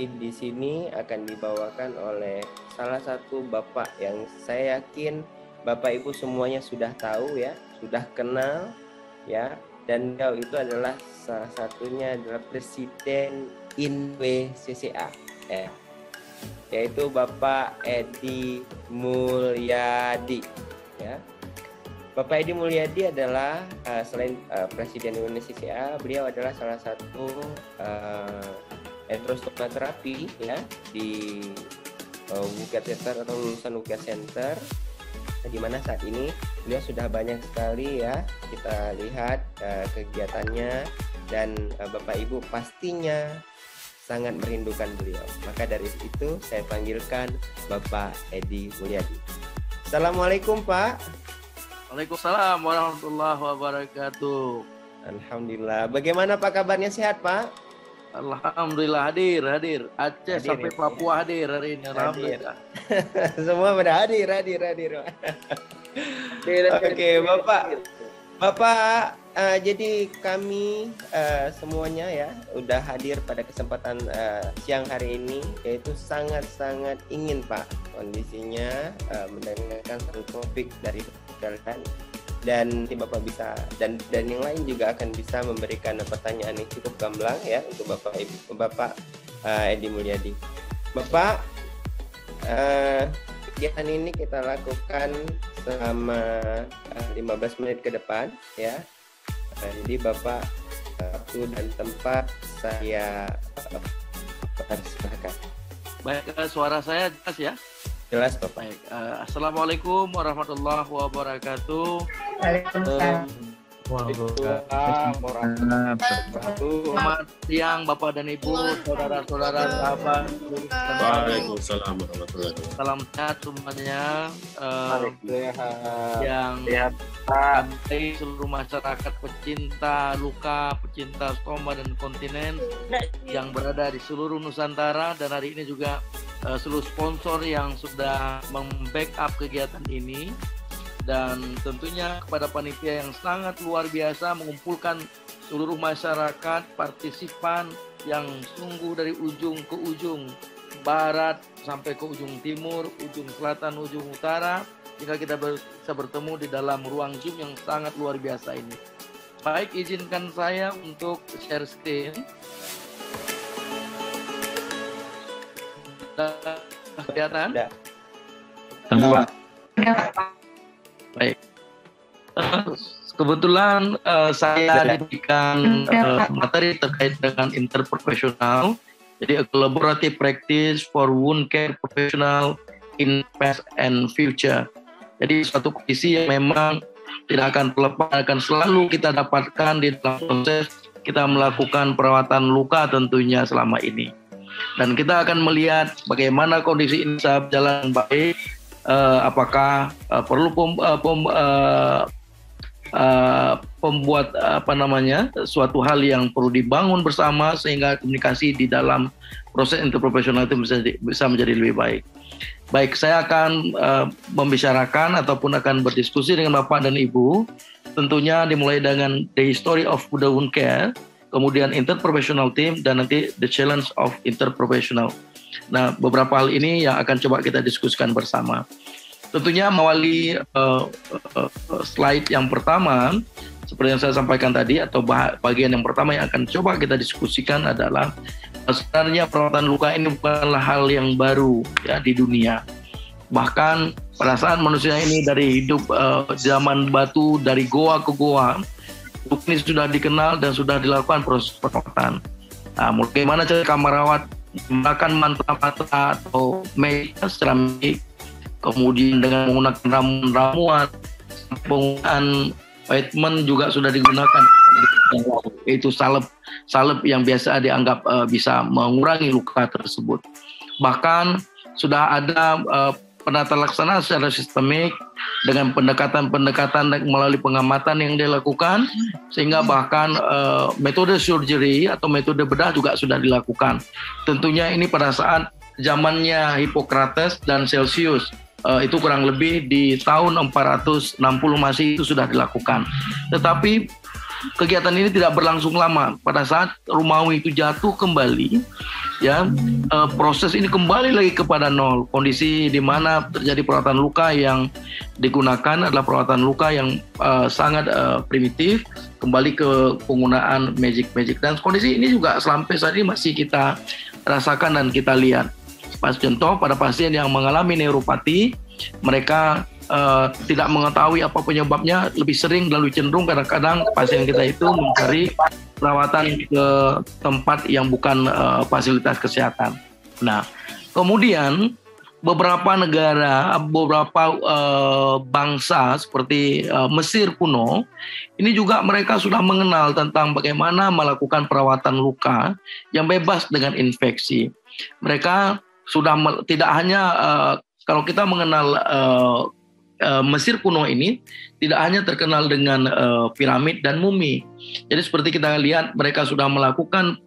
di sini akan dibawakan oleh salah satu bapak yang saya yakin Bapak Ibu semuanya sudah tahu ya, sudah kenal ya, dan beliau itu adalah salah satunya adalah Presiden InWCCA ya, yaitu Bapak Edi Mulyadi ya. Bapak Edi Mulyadi adalah selain Presiden InWCCA, beliau adalah salah satu elektrostomaterapi ya di UGA Center atau lulusan UGA Center, di mana saat ini beliau sudah banyak sekali ya kita lihat kegiatannya, dan Bapak Ibu pastinya sangat merindukan beliau. Maka dari itu saya panggilkan Bapak Edi Mulyadi. Assalamualaikum Pak. Waalaikumsalam warahmatullahi wabarakatuh. Alhamdulillah. Bagaimana Pak kabarnya, sehat Pak? Alhamdulillah hadir. Aceh hadir, sampai ya? Papua hadir hari ini. Alhamdulillah. Semua pada hadir. Oke, Bapak, jadi kami semuanya ya udah hadir pada kesempatan siang hari ini, yaitu sangat ingin Pak kondisinya mendengarkan satu topik dari kalian, dan nanti Bapak bisa dan yang lain juga akan bisa memberikan pertanyaan yang cukup gamblang ya untuk Bapak Edi Mulyadi. Bapak, kegiatan ini kita lakukan selama 15 menit ke depan ya. Jadi Bapak, waktu dan tempat saya persilakan. Baik, suara saya jelas ya? Jelas Bapak. Baik, assalamualaikum warahmatullahi wabarakatuh. Waalaikumsalam. Selamat siang Bapak dan Ibu, saudara-saudara, sahabat. Waalaikumsalam warahmatullahi wabarakatuh. Salam sehat semuanya. Yang seluruh masyarakat pecinta luka, pecinta stoma dan kontinen yang berada di seluruh Nusantara, dan hari ini juga seluruh sponsor yang sudah membackup kegiatan ini. Dan tentunya kepada panitia yang sangat luar biasa mengumpulkan seluruh masyarakat partisipan yang sungguh dari ujung ke ujung barat sampai ke ujung timur, ujung selatan, ujung utara, jika kita bisa bertemu di dalam ruang Zoom yang sangat luar biasa ini. Baik, izinkan saya untuk share screen. Kelihatan? Tambah. Baik. Kebetulan saya diberikan materi terkait dengan interprofesional. Jadi a collaborative practice for wound care professional in past and future. Jadi suatu kondisi yang memang tidak akan terlepas, akan selalu kita dapatkan di dalam proses kita melakukan perawatan luka tentunya selama ini. Dan kita akan melihat bagaimana kondisi ini bisa berjalan baik. Apakah perlu pembuat suatu hal yang perlu dibangun bersama sehingga komunikasi di dalam proses interprofesional itu bisa menjadi lebih baik. Baik, saya akan membicarakan ataupun akan berdiskusi dengan Bapak dan Ibu, tentunya dimulai dengan the history of Buddha Wound Care, kemudian interprofessional team, dan nanti the challenge of interprofessional. Nah, beberapa hal ini yang akan coba kita diskusikan bersama. Tentunya melalui slide yang pertama, seperti yang saya sampaikan tadi, atau bagian yang pertama yang akan coba kita diskusikan adalah sebenarnya perawatan luka ini bukanlah hal yang baru ya di dunia. Bahkan pada saat manusia ini dari hidup zaman batu, dari goa ke goa, luka ini sudah dikenal dan sudah dilakukan proses perawatan. Nah, bagaimana cara merawat menggunakan mantra-mantra atau medis secara medis, kemudian dengan menggunakan ramuan, penggunaan ointment juga sudah digunakan, yaitu salep yang biasa dianggap bisa mengurangi luka tersebut. Bahkan sudah ada penata laksana secara sistemik dengan pendekatan melalui pengamatan yang dilakukan, sehingga bahkan metode surgery atau metode bedah juga sudah dilakukan. Tentunya ini pada saat zamannya Hippocrates dan Celsius, itu kurang lebih di tahun 460 Masehi itu sudah dilakukan. Tetapi kegiatan ini tidak berlangsung lama. Pada saat Romawi itu jatuh kembali, ya proses ini kembali lagi kepada nol. Kondisi di mana terjadi perawatan luka yang digunakan adalah perawatan luka yang sangat primitif, kembali ke penggunaan magic. Dan kondisi ini juga sampai saat ini masih kita rasakan dan kita lihat. Pas contoh pada pasien yang mengalami neuropati, mereka tidak mengetahui apa penyebabnya, lebih sering dan lebih cenderung kadang-kadang pasien kita itu mencari perawatan ke tempat yang bukan fasilitas kesehatan. Nah, kemudian beberapa negara, beberapa bangsa seperti Mesir kuno, ini juga mereka sudah mengenal tentang bagaimana melakukan perawatan luka yang bebas dengan infeksi. Mereka sudah tidak hanya kalau kita mengenal Mesir kuno ini tidak hanya terkenal dengan piramid dan mumi. Jadi seperti kita lihat mereka sudah melakukan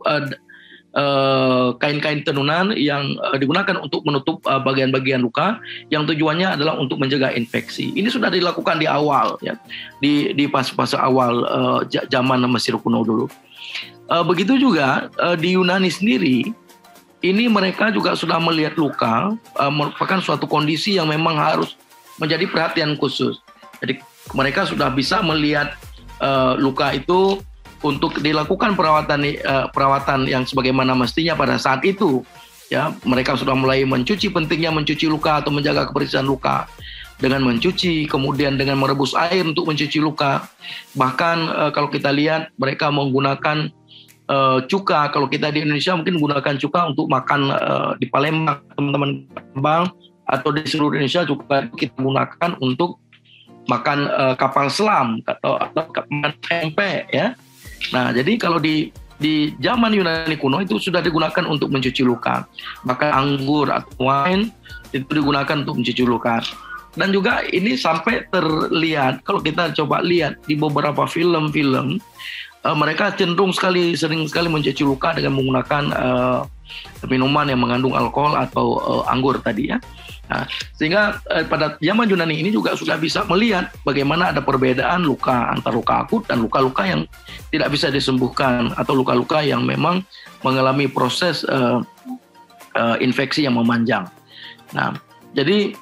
kain-kain tenunan yang digunakan untuk menutup bagian-bagian luka yang tujuannya adalah untuk mencegah infeksi. Ini sudah dilakukan di awal, ya, di fase awal zaman Mesir kuno dulu. Begitu juga di Yunani sendiri, ini mereka juga sudah melihat luka merupakan suatu kondisi yang memang harus menjadi perhatian khusus. Jadi mereka sudah bisa melihat luka itu untuk dilakukan perawatan yang sebagaimana mestinya pada saat itu. Ya, mereka sudah mulai pentingnya mencuci luka atau menjaga kebersihan luka dengan mencuci, kemudian dengan merebus air untuk mencuci luka. Bahkan kalau kita lihat mereka menggunakan cuka. Kalau kita di Indonesia mungkin menggunakan cuka untuk makan di Palembang, teman-teman Palembang, atau di seluruh Indonesia juga kita gunakan untuk makan kapal selam atau makan tempe, ya. Nah, jadi kalau di zaman Yunani kuno itu sudah digunakan untuk mencuci luka. Maka anggur atau wine itu digunakan untuk mencuci luka. Dan juga ini sampai terlihat kalau kita coba lihat di beberapa film-film, mereka cenderung sering sekali mencuci luka dengan menggunakan minuman yang mengandung alkohol atau anggur tadi, ya. Nah, sehingga pada zaman Yunani ini juga sudah bisa melihat bagaimana ada perbedaan luka antara luka akut dan luka-luka yang tidak bisa disembuhkan atau luka-luka yang memang mengalami proses infeksi yang memanjang. Nah, jadi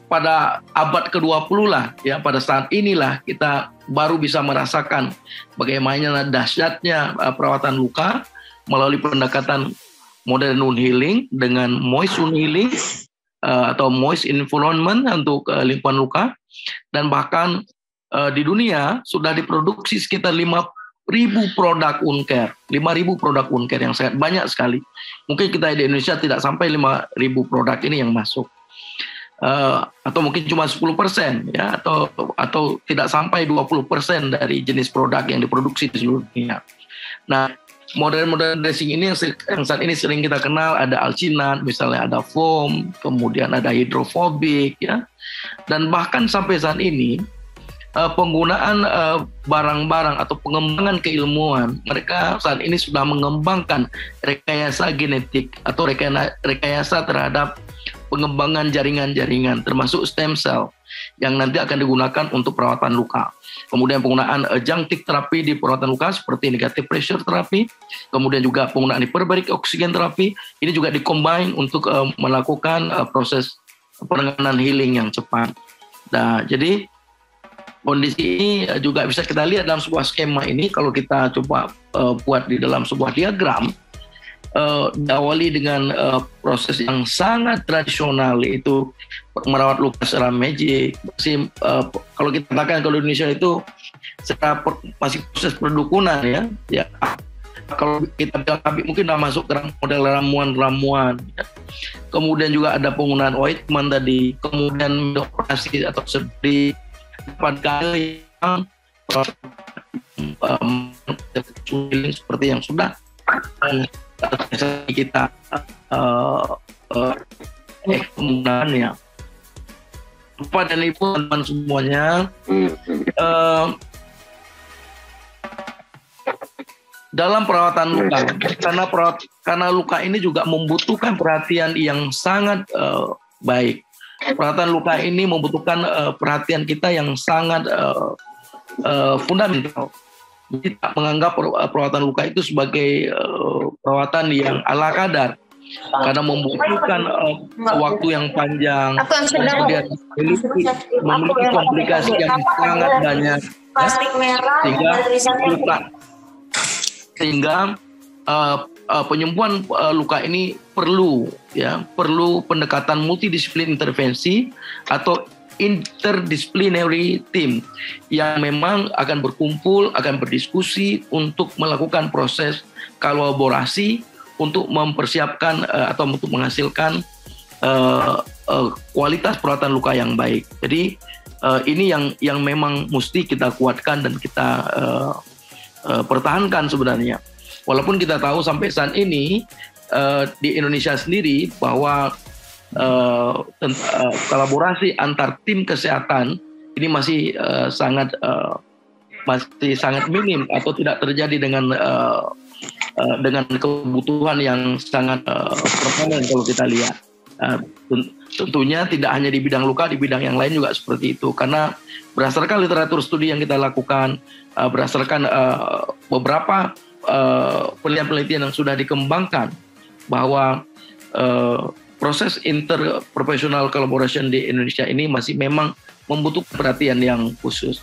pada abad ke-20 lah, ya, pada saat inilah kita baru bisa merasakan bagaimana dahsyatnya perawatan luka melalui pendekatan modern wound healing dengan moist wound healing atau moist environment untuk lingkungan luka. Dan bahkan di dunia sudah diproduksi sekitar 5.000 produk wound care, 5.000 produk wound care yang sangat banyak sekali. Mungkin kita di Indonesia tidak sampai 5.000 produk ini yang masuk. Atau mungkin cuma 10%, ya, atau tidak sampai 20% dari jenis produk yang diproduksi di seluruh dunia. Nah, modern dressing ini yang saat ini sering kita kenal, ada alginat, misalnya ada foam, kemudian ada hidrofobik, ya. Dan bahkan sampai saat ini penggunaan barang-barang atau pengembangan keilmuan, mereka saat ini sudah mengembangkan rekayasa genetik atau rekayasa terhadap pengembangan jaringan-jaringan termasuk stem cell yang nanti akan digunakan untuk perawatan luka. Kemudian penggunaan adjunctive terapi di perawatan luka seperti negative pressure terapi, kemudian juga penggunaan hyperbaric oxygen terapi, ini juga dikombin untuk melakukan proses penanganan healing yang cepat. Nah, jadi kondisi ini juga bisa kita lihat dalam sebuah skema ini. Kalau kita coba buat di dalam sebuah diagram, diawali dengan proses yang sangat tradisional, yaitu merawat luka secara magic. Kalau kita katakan kalau Indonesia itu masih proses perdukunan, ya. Kalau kita bilang mungkin sudah masuk ke model ramuan-ramuan, ya. Kemudian juga ada penggunaan ointment tadi, kemudian operasi atau sedih pada yang seperti yang sudah kita penggunaannya. Bapak dan Ibu teman semuanya, dalam perawatan luka, karena luka ini juga membutuhkan perhatian yang sangat baik. Perawatan luka ini membutuhkan perhatian kita yang sangat fundamental. Jadi tak menganggap perawatan luka itu sebagai perawatan yang ala kadar, karena membutuhkan waktu yang panjang, kemudian memiliki komplikasi yang sangat banyak, sehingga penyembuhan luka ini perlu pendekatan multidisiplin intervensi atau interdisciplinary team yang memang akan berkumpul, akan berdiskusi untuk melakukan proses kolaborasi untuk mempersiapkan atau untuk menghasilkan kualitas perawatan luka yang baik. Jadi ini yang memang mesti kita kuatkan dan kita pertahankan sebenarnya. Walaupun kita tahu sampai saat ini di Indonesia sendiri bahwa kolaborasi antar tim kesehatan ini masih sangat minim atau tidak terjadi dengan kebutuhan yang sangat permanen kalau kita lihat. Tentunya tidak hanya di bidang luka, di bidang yang lain juga seperti itu. Karena berdasarkan literatur studi yang kita lakukan, berdasarkan beberapa penelitian yang sudah dikembangkan, bahwa proses interprofessional collaboration di Indonesia ini masih memang membutuhkan perhatian yang khusus.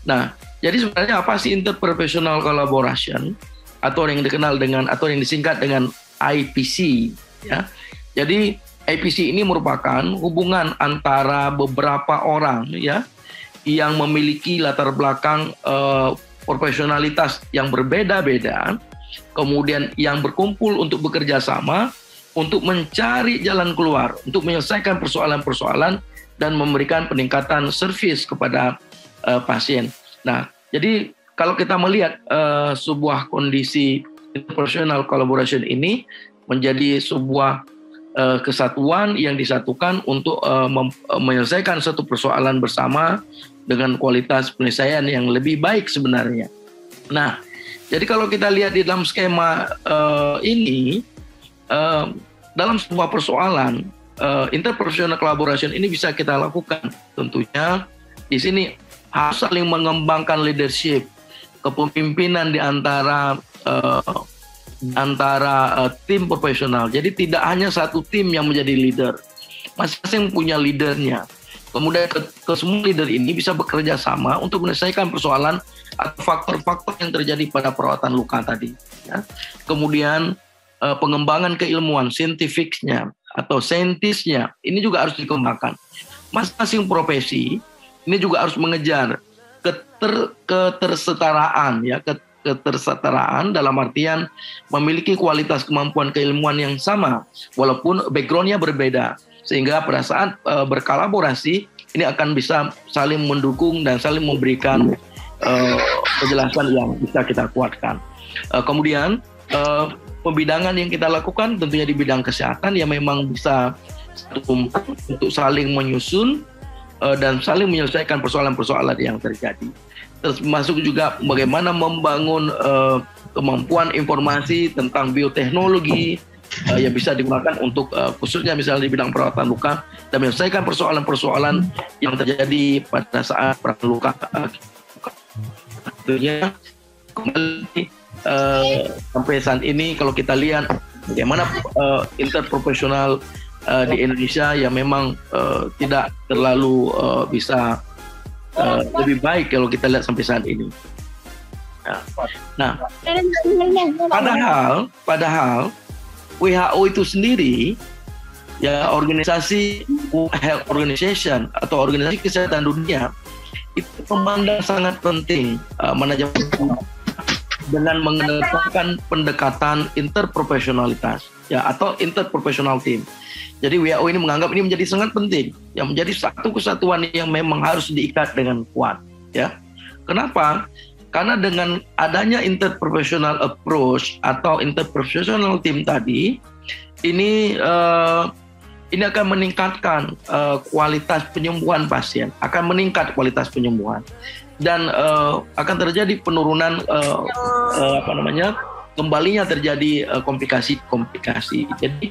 Nah, jadi sebenarnya apa sih interprofessional collaboration atau yang dikenal dengan atau yang disingkat dengan IPC, ya. Jadi IPC ini merupakan hubungan antara beberapa orang, ya, yang memiliki latar belakang profesionalitas yang berbeda-beda, kemudian yang berkumpul untuk bekerja sama untuk mencari jalan keluar, untuk menyelesaikan persoalan-persoalan dan memberikan peningkatan servis kepada pasien. Nah, jadi kalau kita melihat sebuah kondisi interpersonal collaboration ini menjadi sebuah kesatuan yang disatukan untuk menyelesaikan satu persoalan bersama dengan kualitas penyelesaian yang lebih baik sebenarnya. Nah, jadi kalau kita lihat di dalam skema ini, dalam sebuah persoalan interprofessional collaboration ini bisa kita lakukan. Tentunya di sini harus saling mengembangkan leadership, kepemimpinan di antara tim profesional. Jadi tidak hanya satu tim yang menjadi leader, masing-masing punya leadernya. Kemudian semua leader ini bisa bekerja sama untuk menyelesaikan persoalan atau faktor-faktor yang terjadi pada perawatan luka tadi. Ya. Kemudian pengembangan keilmuan, scientificnya atau saintisnya ini juga harus dikembangkan. Masing-masing profesi ini juga harus mengejar ketersetaraan, ya, ketersetaraan dalam artian memiliki kualitas kemampuan keilmuan yang sama walaupun backgroundnya berbeda, sehingga pada saat berkolaborasi ini akan bisa saling mendukung dan saling memberikan penjelasan yang bisa kita kuatkan. Kemudian pembidangan yang kita lakukan tentunya di bidang kesehatan yang memang bisa untuk saling menyusun dan saling menyelesaikan persoalan-persoalan yang terjadi. Termasuk juga bagaimana membangun kemampuan informasi tentang bioteknologi yang bisa digunakan untuk khususnya misalnya di bidang perawatan luka dan menyelesaikan persoalan-persoalan yang terjadi pada saat perawatan luka. Tentunya kembali sampai saat ini kalau kita lihat bagaimana interprofesional di Indonesia yang memang tidak terlalu bisa lebih baik kalau kita lihat sampai saat ini. Nah, padahal WHO itu sendiri, ya, organisasi Health Organization atau organisasi kesehatan dunia itu memandang sangat penting manajemen dengan mengedepankan pendekatan interprofesionalitas, ya, atau interprofessional team. Jadi WHO ini menganggap ini menjadi sangat penting, yang menjadi satu kesatuan yang memang harus diikat dengan kuat, ya. Kenapa? Karena dengan adanya interprofessional approach atau interprofessional team tadi, ini akan meningkatkan kualitas penyembuhan pasien, akan meningkat kualitas penyembuhan. Dan akan terjadi penurunan kembalinya terjadi komplikasi-komplikasi. Jadi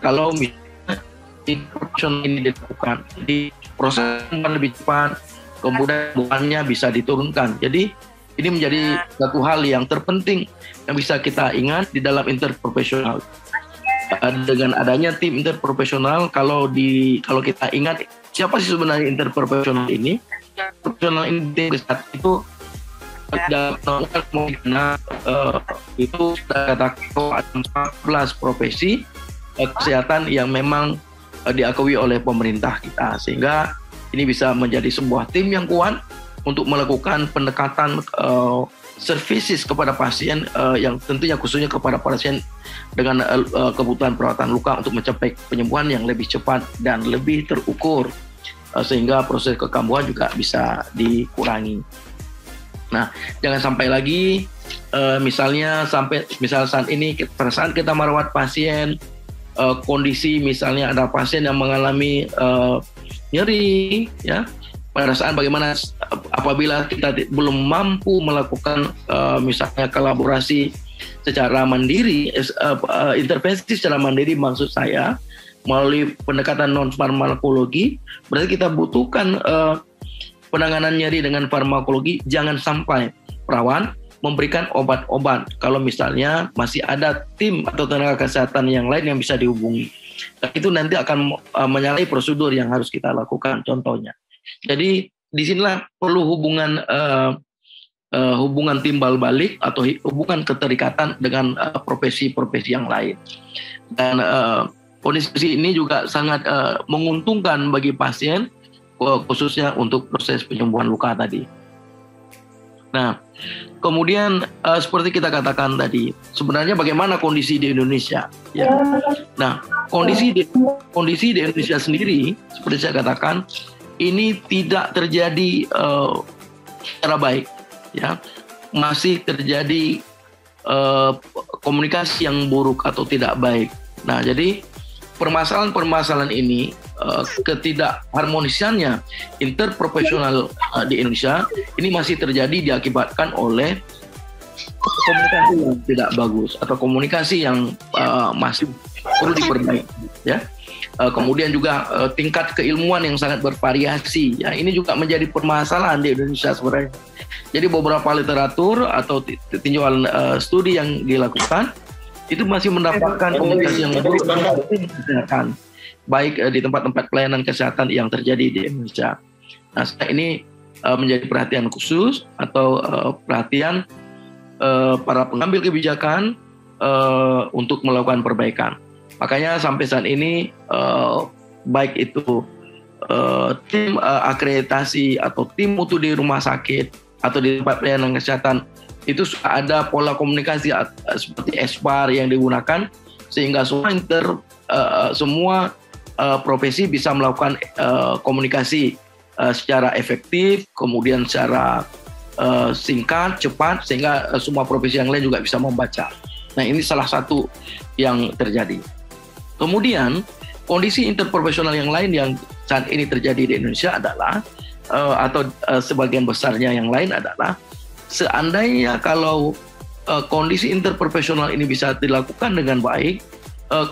kalau misalnya intervention ini dilakukan, jadi proses lebih cepat, kemudian bebannya bisa diturunkan. Jadi ini menjadi satu hal yang terpenting yang bisa kita ingat di dalam interprofesional. Dengan adanya tim interprofesional, kalau kita ingat siapa sih sebenarnya interprofesional ini? Profesional ini tim kesehatan itu ada itu sudah katakan ada 14 profesi kesehatan yang memang diakui oleh pemerintah kita, sehingga ini bisa menjadi sebuah tim yang kuat untuk melakukan pendekatan services kepada pasien yang tentunya khususnya kepada pasien dengan kebutuhan perawatan luka untuk mencapai penyembuhan yang lebih cepat dan lebih terukur, sehingga proses kekambuhan juga bisa dikurangi. Nah, jangan sampai lagi misal saat ini pada saat kita merawat pasien, kondisi misalnya ada pasien yang mengalami nyeri, ya, pada saat bagaimana apabila kita belum mampu melakukan misalnya kolaborasi secara mandiri, intervensi secara mandiri maksud saya melalui pendekatan non farmakologi, berarti kita butuhkan penanganan nyeri dengan farmakologi. Jangan sampai perawat memberikan obat-obat kalau misalnya masih ada tim atau tenaga kesehatan yang lain yang bisa dihubungi. Itu nanti akan menyalahi prosedur yang harus kita lakukan contohnya. Jadi disinilah perlu hubungan timbal balik atau hubungan keterikatan dengan profesi-profesi yang lain. Dan kondisi ini juga sangat menguntungkan bagi pasien, khususnya untuk proses penyembuhan luka tadi. Nah, kemudian seperti kita katakan tadi, sebenarnya bagaimana kondisi di Indonesia? Ya. Nah, kondisi di Indonesia sendiri, seperti saya katakan, ini tidak terjadi secara baik, ya, masih terjadi komunikasi yang buruk atau tidak baik. Nah, jadi permasalahan ini, ketidakharmonisannya interprofesional di Indonesia ini masih terjadi diakibatkan oleh komunikasi yang tidak bagus atau komunikasi yang masih perlu diperbaiki, ya. Kemudian juga tingkat keilmuan yang sangat bervariasi, ya, ini juga menjadi permasalahan di Indonesia sebenarnya. Jadi beberapa literatur atau tinjauan studi yang dilakukan itu masih mendapatkan komunikasi yang buruk baik di tempat-tempat pelayanan kesehatan yang terjadi di Indonesia. Nah, ini menjadi perhatian khusus atau perhatian para pengambil kebijakan untuk melakukan perbaikan. Makanya sampai saat ini baik itu tim akreditasi atau tim mutu di rumah sakit atau di tempat pelayanan kesehatan itu sudah ada pola komunikasi seperti SPAR yang digunakan sehingga semua profesi bisa melakukan komunikasi secara efektif, kemudian secara singkat, cepat, sehingga semua profesi yang lain juga bisa membaca. Nah, ini salah satu yang terjadi. Kemudian kondisi interprofesional yang lain yang saat ini terjadi di Indonesia adalah sebagian besarnya yang lain adalah seandainya kalau kondisi interprofesional ini bisa dilakukan dengan baik,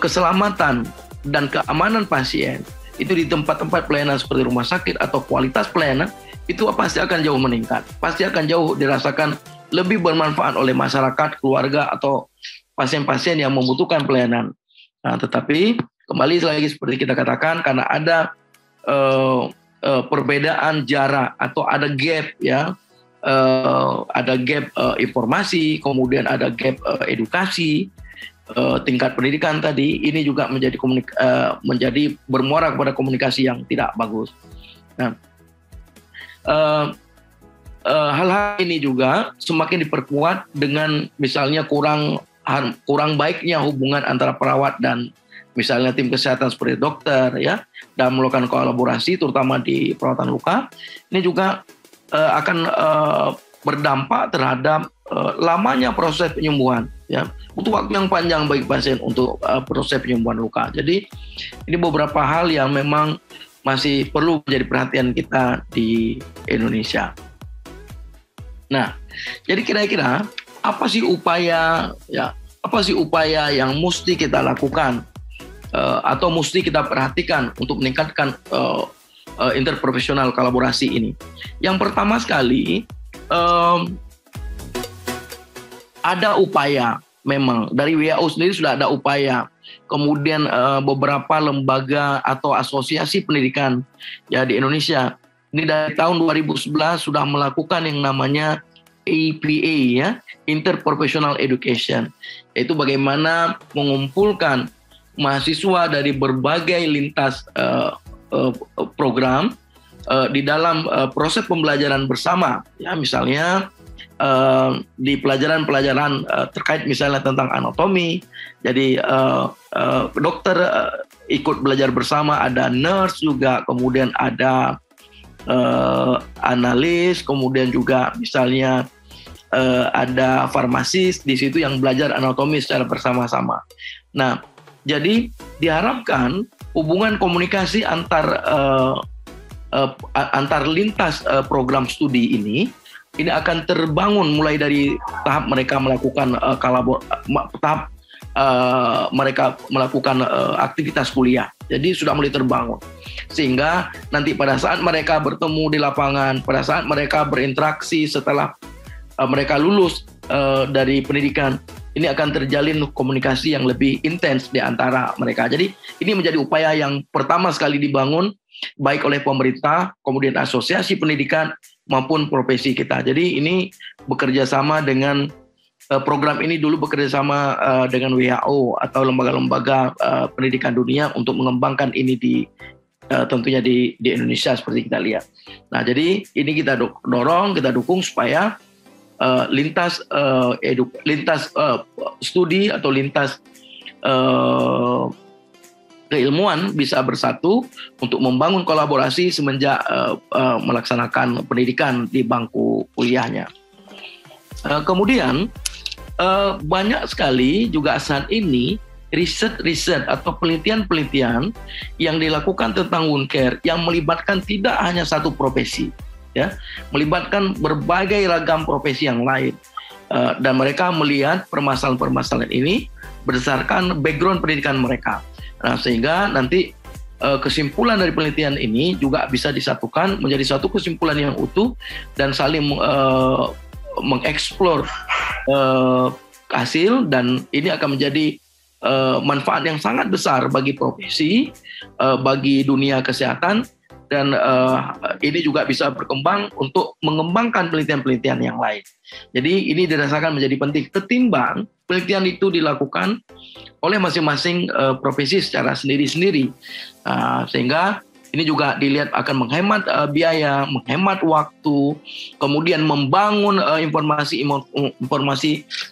keselamatan dan keamanan pasien itu di tempat-tempat pelayanan seperti rumah sakit atau kualitas pelayanan itu pasti akan jauh meningkat, pasti akan jauh dirasakan lebih bermanfaat oleh masyarakat, keluarga atau pasien-pasien yang membutuhkan pelayanan. Nah, tetapi kembali lagi seperti kita katakan, karena ada perbedaan jarak atau ada gap, ya, ada gap informasi, kemudian ada gap edukasi, tingkat pendidikan tadi, ini juga menjadi bermuara kepada komunikasi yang tidak bagus. Nah, hal-hal ini juga semakin diperkuat dengan misalnya kurang baiknya hubungan antara perawat dan misalnya tim kesehatan seperti dokter, ya, dan melakukan kolaborasi terutama di perawatan luka. Ini juga akan berdampak terhadap lamanya proses penyembuhan, ya, butuh waktu yang panjang bagi pasien untuk proses penyembuhan luka. Jadi ini beberapa hal yang memang masih perlu menjadi perhatian kita di Indonesia. Nah, jadi kira-kira apa sih upaya yang mesti kita lakukan atau mesti kita perhatikan untuk meningkatkan interprofesional kolaborasi ini. Yang pertama sekali, ada upaya, memang dari WHO sendiri sudah ada upaya. Kemudian beberapa lembaga atau asosiasi pendidikan ya di Indonesia ini dari tahun 2011 sudah melakukan yang namanya APA ya, Interprofessional Education. Yaitu bagaimana mengumpulkan mahasiswa dari berbagai lintas program di dalam proses pembelajaran bersama ya, misalnya di pelajaran-pelajaran terkait misalnya tentang anatomi, jadi dokter ikut belajar bersama, ada nurse juga, kemudian ada analis, kemudian juga misalnya ada farmasis di situ yang belajar anatomi secara bersama-sama. Nah, jadi diharapkan hubungan komunikasi antar lintas program studi ini akan terbangun mulai dari tahap mereka melakukan mereka melakukan aktivitas kuliah. Jadi sudah mulai terbangun. Sehingga nanti pada saat mereka bertemu di lapangan, pada saat mereka berinteraksi setelah mereka lulus dari pendidikan, ini akan terjalin komunikasi yang lebih intens di antara mereka. Jadi ini menjadi upaya yang pertama sekali dibangun baik oleh pemerintah, kemudian asosiasi pendidikan maupun profesi kita. Jadi ini bekerja sama dengan program ini dulu bekerja sama dengan WHO atau lembaga-lembaga pendidikan dunia untuk mengembangkan ini tentunya di Indonesia seperti kita lihat. Nah, jadi ini kita dorong, kita dukung supaya lintas studi atau lintas keilmuan bisa bersatu untuk membangun kolaborasi semenjak melaksanakan pendidikan di bangku kuliahnya. Kemudian banyak sekali juga saat ini riset-riset atau penelitian-penelitian yang dilakukan tentang wound care yang melibatkan tidak hanya satu profesi, ya, melibatkan berbagai ragam profesi yang lain, dan mereka melihat permasalahan-permasalahan ini berdasarkan background pendidikan mereka. Nah, sehingga nanti kesimpulan dari penelitian ini juga bisa disatukan menjadi satu kesimpulan yang utuh dan saling mengeksplor hasil, dan ini akan menjadi manfaat yang sangat besar bagi profesi, bagi dunia kesehatan, dan ini juga bisa berkembang untuk mengembangkan penelitian-penelitian yang lain. Jadi ini dirasakan menjadi penting ketimbang penelitian itu dilakukan oleh masing-masing profesi secara sendiri-sendiri, sehingga ini juga dilihat akan menghemat biaya, menghemat waktu, kemudian membangun informasi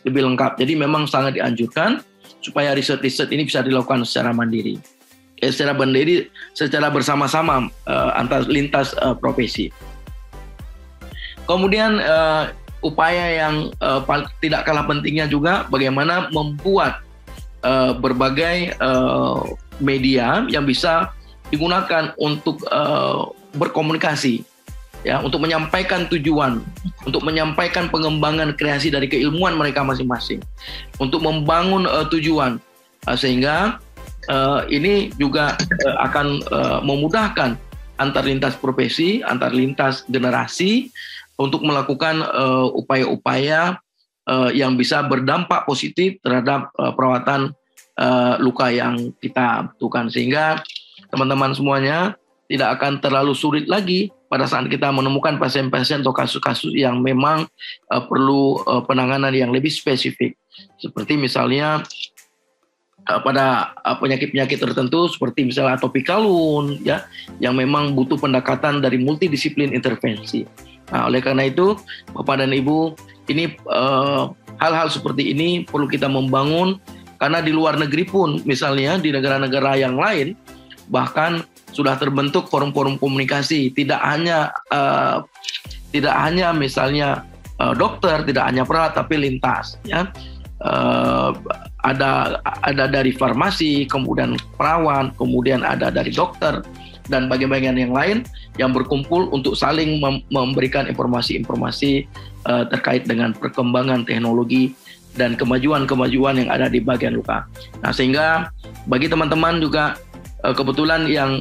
lebih lengkap. Jadi memang sangat dianjurkan supaya riset-riset ini bisa dilakukan secara mandiri, secara bersama-sama antar lintas profesi. Kemudian upaya yang tidak kalah pentingnya juga bagaimana membuat berbagai media yang bisa digunakan untuk berkomunikasi, ya, untuk menyampaikan tujuan, untuk menyampaikan pengembangan kreasi dari keilmuan mereka masing-masing, untuk membangun tujuan, sehingga ini juga akan memudahkan antar lintas profesi, antar lintas generasi untuk melakukan upaya-upaya yang bisa berdampak positif terhadap perawatan luka yang kita butuhkan, sehingga teman-teman semuanya tidak akan terlalu sulit lagi pada saat kita menemukan pasien-pasien atau kasus-kasus yang memang perlu penanganan yang lebih spesifik, seperti misalnya pada penyakit-penyakit tertentu seperti misalnya atopical wound, ya, yang memang butuh pendekatan dari multidisiplin intervensi. Nah, oleh karena itu Bapak dan Ibu, ini hal-hal seperti ini perlu kita membangun, karena di luar negeri pun misalnya di negara-negara yang lain bahkan sudah terbentuk forum-forum komunikasi, tidak hanya misalnya dokter, tidak hanya perawat, tapi lintas, ya. Ada dari farmasi, kemudian perawat, kemudian ada dari dokter dan bagian-bagian yang lain yang berkumpul untuk saling memberikan informasi-informasi terkait dengan perkembangan teknologi dan kemajuan-kemajuan yang ada di bagian luka. Nah, sehingga bagi teman-teman juga kebetulan yang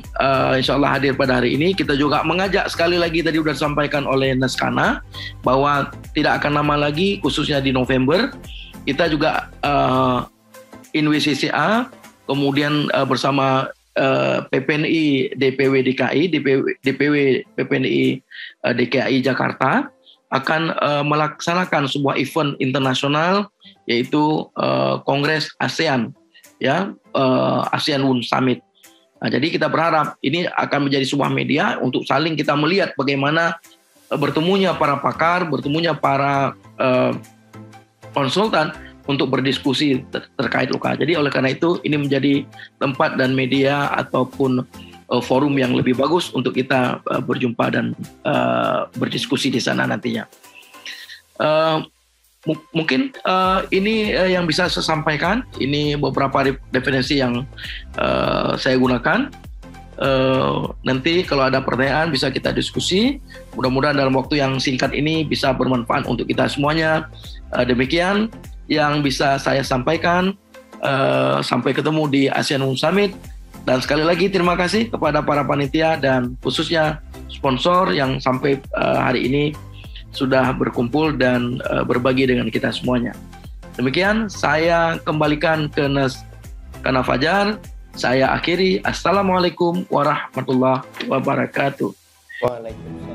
insya Allah hadir pada hari ini. Kita juga mengajak sekali lagi, tadi sudah disampaikan oleh Naskana, bahwa tidak akan lama lagi, khususnya di November, kita juga InWCCA, kemudian bersama PPNI DPW DKI, DPW PPNI DKI Jakarta, akan melaksanakan sebuah event internasional, yaitu Kongres ASEAN, ya, ASEAN Women Summit. Nah, jadi kita berharap ini akan menjadi sebuah media untuk saling kita melihat bagaimana bertemunya para pakar, bertemunya para konsultan untuk berdiskusi terkait luka. Jadi oleh karena itu ini menjadi tempat dan media ataupun forum yang lebih bagus untuk kita berjumpa dan berdiskusi di sana nantinya. Mungkin ini yang bisa saya sampaikan. Ini beberapa definisi yang saya gunakan. Nanti kalau ada pertanyaan bisa kita diskusi. Mudah-mudahan dalam waktu yang singkat ini bisa bermanfaat untuk kita semuanya. Demikian yang bisa saya sampaikan. Sampai ketemu di ASEAN Women Summit. Dan sekali lagi terima kasih kepada para panitia dan khususnya sponsor yang sampai hari ini sudah berkumpul dan berbagi dengan kita semuanya. Demikian saya kembalikan ke Naskana Fajar. Saya akhiri. Assalamualaikum warahmatullahi wabarakatuh. Waalaikumsalam.